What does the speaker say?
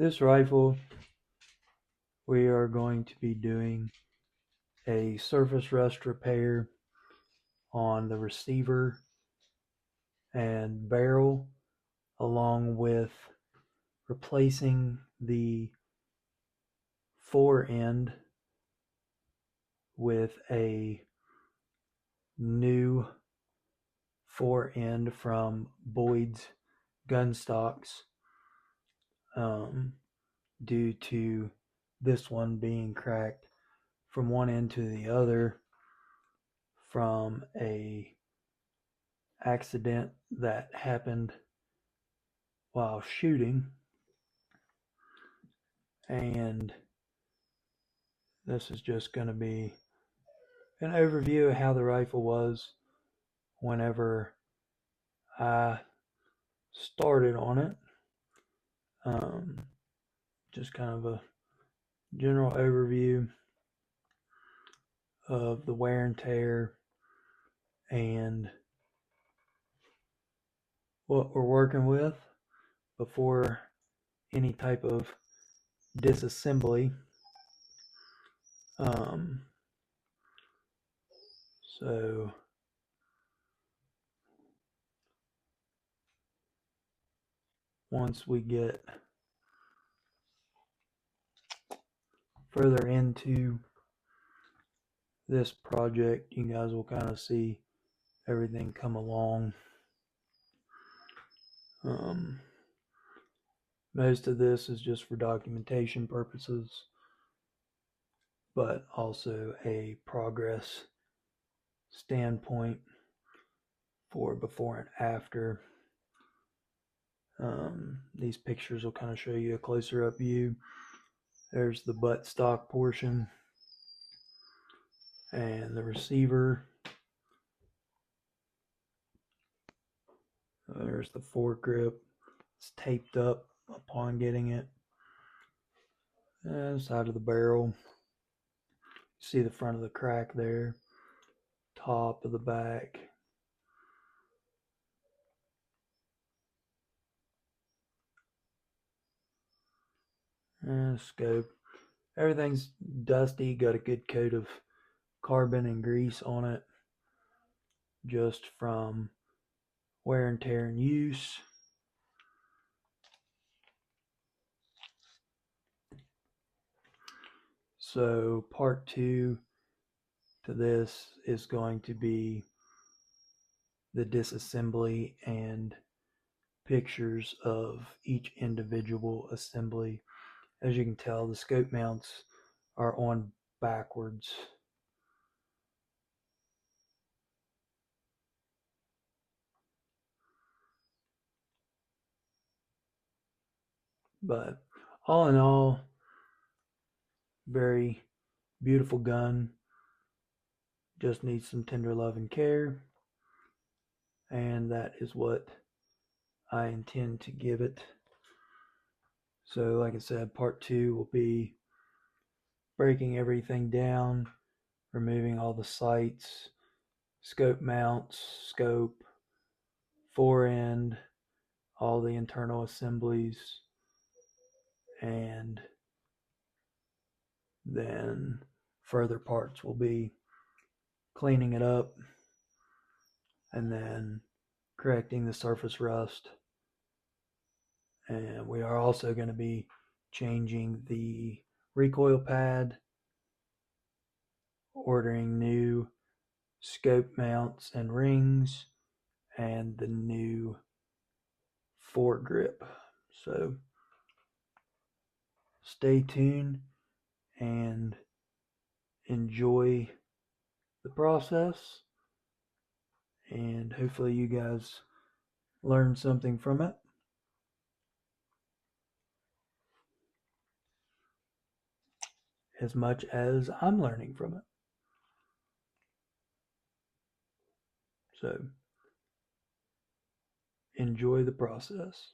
This rifle, we are going to be doing a surface rust repair on the receiver and barrel, along with replacing the forend with a new forend from Boyd's gun stocks, due to this one being cracked from one end to the other from a accident that happened while shooting. And this is just going to be an overview of how the rifle was whenever I started on it. Just kind of a general overview of the wear and tear and what we're working with before any type of disassembly. So once we get further into this project, you guys will kind of see everything come along. Most of this is just for documentation purposes, but also a progress standpoint for before and after. These pictures will kind of show you a closer up view. There's the butt stock portion and the receiver. There's the foregrip. It's taped up upon getting it. And the side of the barrel. You see the front of the crack there. Top of the back. And scope. Everything's dusty. Got a good coat of carbon and grease on it, just from wear and tear and use. So part 2 to this is going to be the disassembly and pictures of each individual assembly. As you can tell, the scope mounts are on backwards. But all in all, very beautiful gun. Just needs some tender love and care. And that is what I intend to give it. So like I said, part 2 will be breaking everything down, removing all the sights, scope mounts, scope, forend, all the internal assemblies, and then further parts will be cleaning it up and then correcting the surface rust. And we are also going to be changing the recoil pad, ordering new scope mounts and rings, and the new foregrip. So stay tuned and enjoy the process, and hopefully you guys learn something from it. As much as I'm learning from it. So enjoy the process.